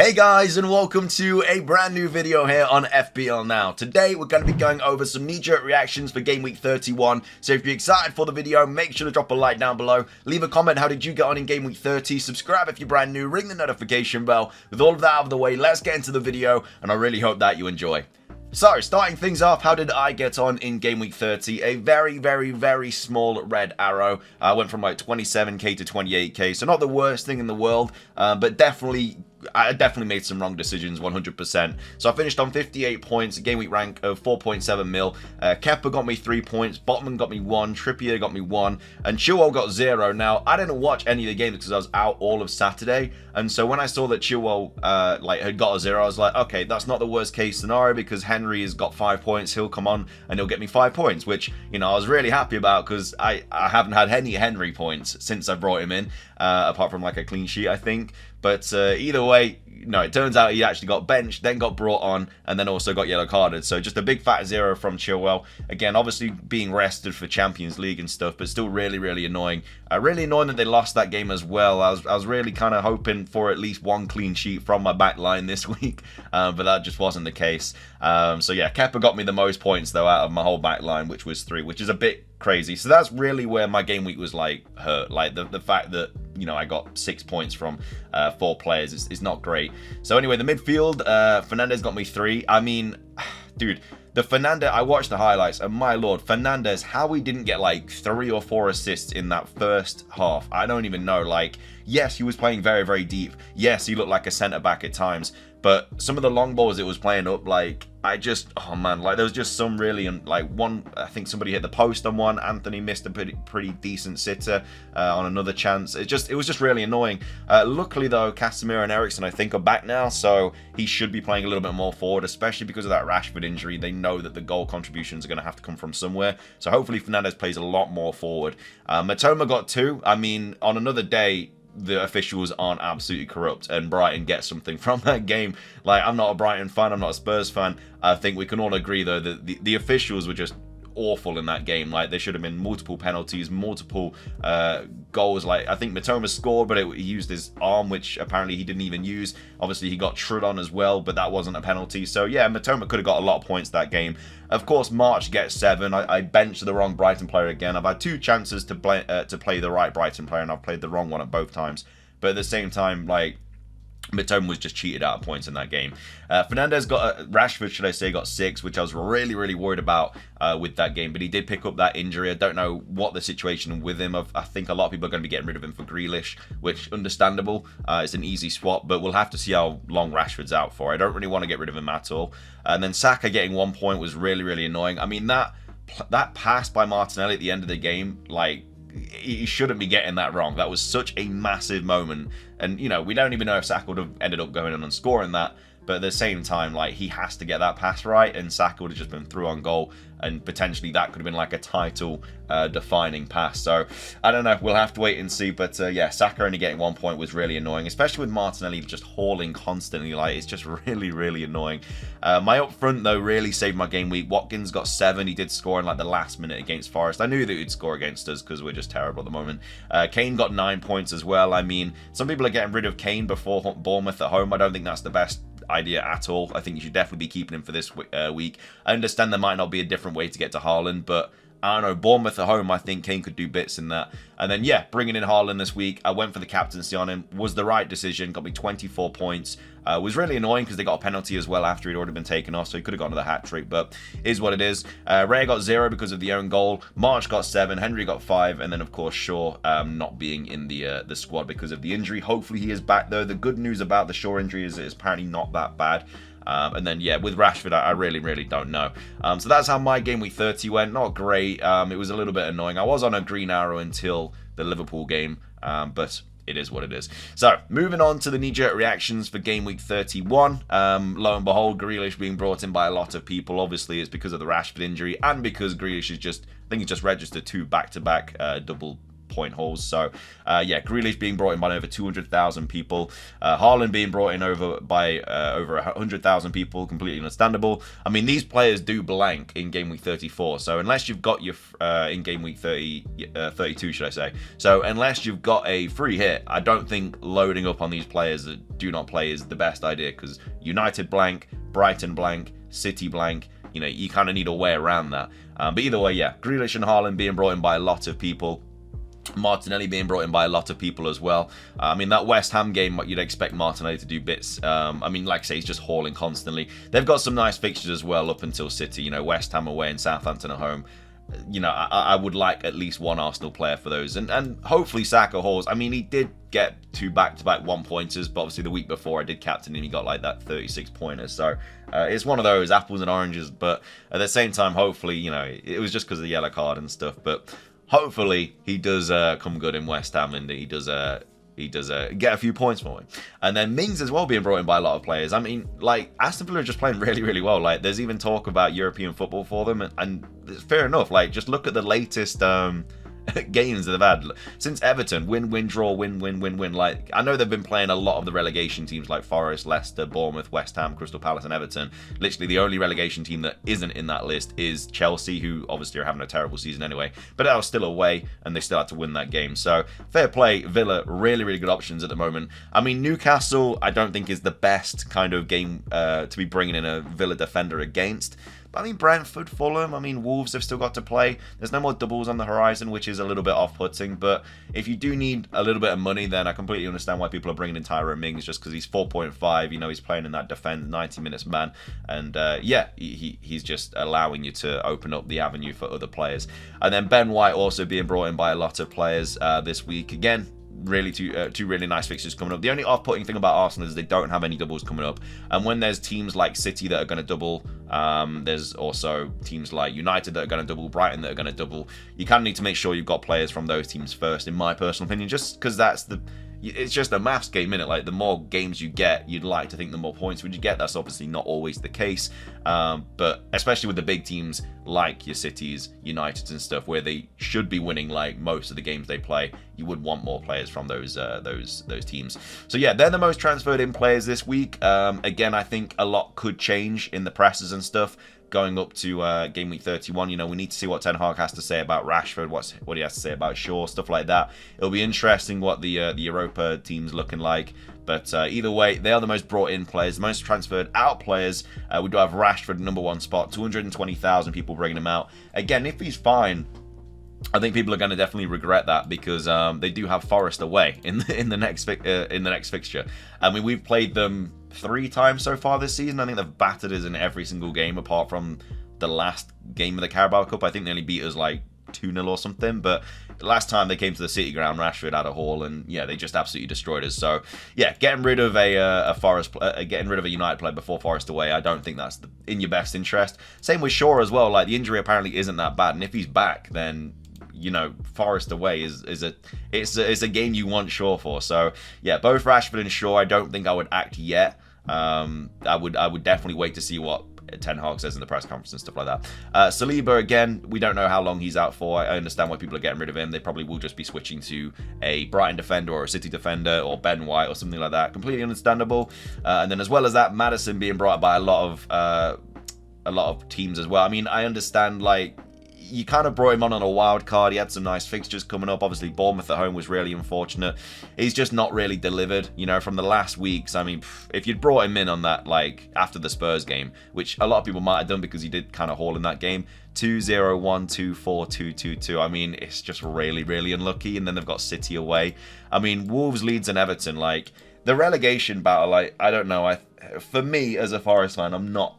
Hey guys, and welcome to a brand new video here on FPL Now. Today we're going to be going over some knee-jerk reactions for Game Week 31. So if you're excited for the video, make sure to drop a like down below. Leave a comment, how did you get on in Game Week 30? Subscribe if you're brand new, ring the notification bell. With all of that out of the way, let's get into the video, and I really hope that you enjoy. So, starting things off, how did I get on in Game Week 30? A very small red arrow. I went from like 27k to 28k, so not the worst thing in the world, but I definitely made some wrong decisions, 100%. So I finished on 58 points, a game week rank of 4.7 mil. Kepa got me 3 points, Botman got me 1, Trippier got me 1, and Chilwell got 0. Now, I didn't watch any of the games because I was out all of Saturday, and so when I saw that Chilwell had got a 0, I was like, okay, that's not the worst case scenario because Henry has got 5 points. He'll come on and he'll get me 5 points, which, you know, I was really happy about because I haven't had any Henry points since I brought him in, apart from like a clean sheet, I think. But either way, no, it turns out he actually got benched, then got brought on, and then also got yellow carded. So just a big fat 0 from Chilwell. Again, obviously being rested for Champions League and stuff, but still really annoying. Really annoying that they lost that game as well. I was really kind of hoping for at least 1 clean sheet from my back line this week, but that just wasn't the case. So yeah, Kepa got me the most points though out of my whole back line, which was 3, which is a bit crazy. So that's really where my game week was like hurt. Like the fact that, you know, I got 6 points from 4 players is not great. So anyway, the midfield, Fernandez got me 3. I mean, dude, the Fernandez, I watched the highlights, and my lord, Fernandez, how he didn't get like 3 or 4 assists in that first half, I don't even know. Like, yes, he was playing very deep. Yes, he looked like a centre-back at times, but some of the long balls it was playing up, like, oh man, like there was just some really, like one, I think somebody hit the post on one, Anthony missed a pretty decent sitter on another chance. It was just really annoying. Luckily though, Casemiro and Eriksen I think are back now, so he should be playing a little bit more forward, especially because of that Rashford injury. They know that the goal contributions are going to have to come from somewhere, so hopefully Fernandez plays a lot more forward. Matoma got 2. I mean, on another day, the officials aren't absolutely corrupt and Brighton get something from that game. Like, I'm not a Brighton fan, I'm not a Spurs fan. I think we can all agree though that the officials were just awful in that game. Like, there should have been multiple penalties, multiple goals. Like, I think Matoma scored, but he used his arm, which apparently he didn't even use. Obviously he got trud on as well, but that wasn't a penalty. So yeah, Matoma could have got a lot of points that game. Of course, March gets 7. I benched the wrong Brighton player again. I've had 2 chances to play the right Brighton player, and I've played the wrong one at both times. But at the same time, like, Matoma was just cheated out of points in that game. Fernandez got, Rashford should I say, got 6, which I was really worried about with that game. But he did pick up that injury. I don't know what the situation with him. I think a lot of people are going to be getting rid of him for Grealish, which understandable. It's an easy swap, but we'll have to see how long Rashford's out for. I don't really want to get rid of him at all. And then Saka getting 1 point was really annoying. I mean, that pass by Martinelli at the end of the game, like, he shouldn't be getting that wrong. That was such a massive moment, and you know, we don't even know if Saka would have ended up going in and scoring that, but at the same time, like, he has to get that pass right, and Saka would have just been through on goal, and potentially that could have been like a title defining pass. So I don't know, we'll have to wait and see. But yeah, Saka only getting 1 point was really annoying, especially with Martinelli just hauling constantly. Like, it's just really annoying. My up front though really saved my game week. Watkins got 7. He did score in like the last minute against Forest. I knew that he'd score against us because we're just terrible at the moment. Kane got 9 points as well. I mean, some people are getting rid of Kane before Bournemouth at home. I don't think that's the best idea at all. I think you should definitely be keeping him for this week. I understand there might not be a different way to get to Haaland, but I don't know, Bournemouth at home, I think Kane could do bits in that. And then, yeah, bringing in Haaland this week, I went for the captaincy on him. Was the right decision. Got me 24 points. Was really annoying because they got a penalty as well after he'd already been taken off, so he could have gone to the hat-trick, but is what it is. Ray got 0 because of the own goal. March got 7. Henry got 5. And then, of course, Shaw not being in the squad because of the injury. Hopefully he is back, though. The good news about the Shaw injury is it's apparently not that bad. And then, yeah, with Rashford, I really don't know. So that's how my game week 30 went. Not great. It was a little bit annoying. I was on a green arrow until the Liverpool game, but it is what it is. So, moving on to the knee-jerk reactions for game week 31. Lo and behold, Grealish being brought in by a lot of people. Obviously, it's because of the Rashford injury and because Grealish is just, I think he just registered 2 back-to-back double point hauls. So yeah, Grealish being brought in by over 200,000 people, Haaland being brought in by over 100,000 people, completely understandable. I mean, these players do blank in game week 34, so unless you've got your in game week 32, should I say, so unless you've got a free hit, I don't think loading up on these players that do not play is the best idea, because United blank, Brighton blank, City blank, you know, you kind of need a way around that. But either way, yeah, Grealish and Haaland being brought in by a lot of people, Martinelli being brought in by a lot of people as well. I mean, that West Ham game, you'd expect Martinelli to do bits. I mean, like I say, he's just hauling constantly. They've got some nice fixtures as well up until City, you know, West Ham away and Southampton at home. You know, I would like at least one Arsenal player for those, and hopefully Saka hauls. I mean, he did get 2 back-to-back 1-pointers, but obviously the week before I did captain and he got like that 36-pointers. So it's one of those apples and oranges, but at the same time, hopefully, you know, it was just because of the yellow card and stuff, but hopefully he does come good in West Ham, and he does get a few points for him. And then Mings as well being brought in by a lot of players. I mean, like, Aston Villa are just playing really, really well. Like, there's even talk about European football for them, and it's fair enough. Like, just look at the latest games that they've had since Everton. Win, draw, win. Like, I know they've been playing a lot of the relegation teams like Forest, Leicester, Bournemouth, West Ham, Crystal Palace and Everton. Literally the only relegation team that isn't in that list is Chelsea, who obviously are having a terrible season anyway, but that was still away and they still had to win that game. So fair play, Villa, really, really good options at the moment. I mean, Newcastle I don't think is the best kind of game to be bringing in a Villa defender against. I mean, Brentford, Fulham, I mean, Wolves have still got to play. There's no more doubles on the horizon, which is a little bit off-putting. But if you do need a little bit of money, then I completely understand why people are bringing in Tyrone Mings, just because he's 4.5. You know, he's playing in that defend 90 minutes man. And yeah, he's just allowing you to open up the avenue for other players. And then Ben White also being brought in by a lot of players this week. Again, really two really nice fixtures coming up. The only off-putting thing about Arsenal is they don't have any doubles coming up, and when there's teams like City that are going to double, there's also teams like United that are going to double, Brighton that are going to double. You kind of need to make sure you've got players from those teams first, in my personal opinion, just because it's just a maths game, innit? Like, the more games you get, you'd like to think the more points would you get. That's obviously not always the case, but especially with the big teams like your Cities, Uniteds and stuff, where they should be winning like most of the games they play, you would want more players from those teams. So yeah, they're the most transferred in players this week. Again, I think a lot could change in the presses and stuff going up to game week 31. You know, we need to see what Ten Hag has to say about Rashford, what he has to say about Shaw, stuff like that. It'll be interesting what the Europa team's looking like. But either way, they are the most brought in players, the most transferred out players. We do have Rashford #1 spot, 220,000 people bringing him out. Again, if he's fine, I think people are going to definitely regret that, because they do have Forest away in the next fixture. I mean, we've played them 3 times so far this season. I think they've battered us in every single game apart from the last game of the Carabao Cup. I think they only beat us like 2-0 or something, but last time they came to the City ground, Rashford had a haul, and yeah, they just absolutely destroyed us. So yeah, getting rid of getting rid of a United player before Forest away, I don't think that's in your best interest. Same with Shaw as well. Like, the injury apparently isn't that bad, and if he's back, then you know, Forest away is a game you want Shaw for. So yeah, both Rashford and Shaw, I don't think I would act yet. I would definitely wait to see what Ten Hag says in the press conference and stuff like that. Saliba, again, we don't know how long he's out for. I understand why people are getting rid of him. They probably will just be switching to a Brighton defender or a City defender or Ben White or something like that. Completely understandable. And then as well as that, Maddison being brought by a lot of teams as well. I mean, I understand, like, you kind of brought him on a wild card. He had some nice fixtures coming up. Obviously, Bournemouth at home was really unfortunate. He's just not really delivered, you know, from the last weeks. I mean, if you'd brought him in on that, like, after the Spurs game, which a lot of people might have done because he did kind of haul in that game, 2-0, 1-2, 4-2, 2-2. I mean, it's just really, really unlucky. And then they've got City away. I mean, Wolves, Leeds and Everton, like, the relegation battle, like, I don't know. For me, as a Forest fan, I'm not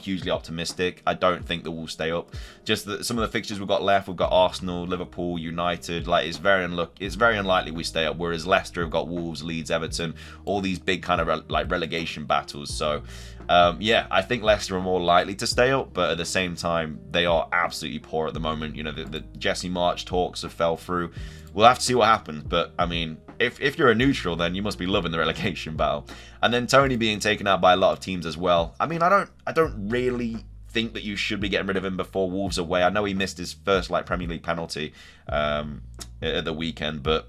hugely optimistic. I don't think that we'll stay up. Just that some of the fixtures we've got left, we've got Arsenal, Liverpool, United. Like, it's very unlikely we stay up. Whereas Leicester have got Wolves, Leeds, Everton, all these big kind of like relegation battles. So yeah, I think Leicester are more likely to stay up, but at the same time, they are absolutely poor at the moment. You know, the Jesse March talks have fell through. We'll have to see what happens, but I mean, if you're a neutral, then you must be loving the relegation battle. And then Tony being taken out by a lot of teams as well. I mean, I don't really think that you should be getting rid of him before Wolves away. I know he missed his first Premier League penalty at the weekend, but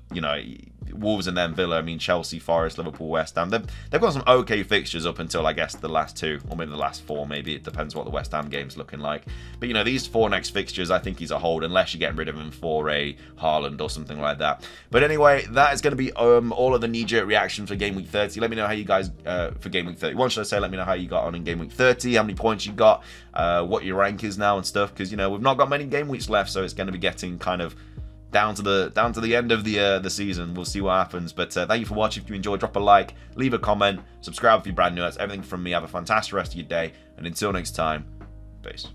Wolves and then Villa. I mean, Chelsea, Forest, Liverpool, West Ham. They've got some okay fixtures up until, I guess, the last 2, or maybe the last 4. Maybe it depends what the West Ham game's looking like. But these 4 next fixtures, I think he's a hold, unless you're getting rid of him for a Haaland or something like that. But anyway, that is going to be all of the knee-jerk reactions for Game Week 30. Let me know how you guys for Game Week 31. Should I say? Let me know how you got on in Game Week 30. How many points you got? What your rank is now and stuff. Because we've not got many game weeks left, so it's going to be getting kind of down to the end of the season. We'll see what happens. But thank you for watching. If you enjoyed, drop a like, leave a comment, subscribe if you're brand new. That's everything from me. Have a fantastic rest of your day, and until next time, peace.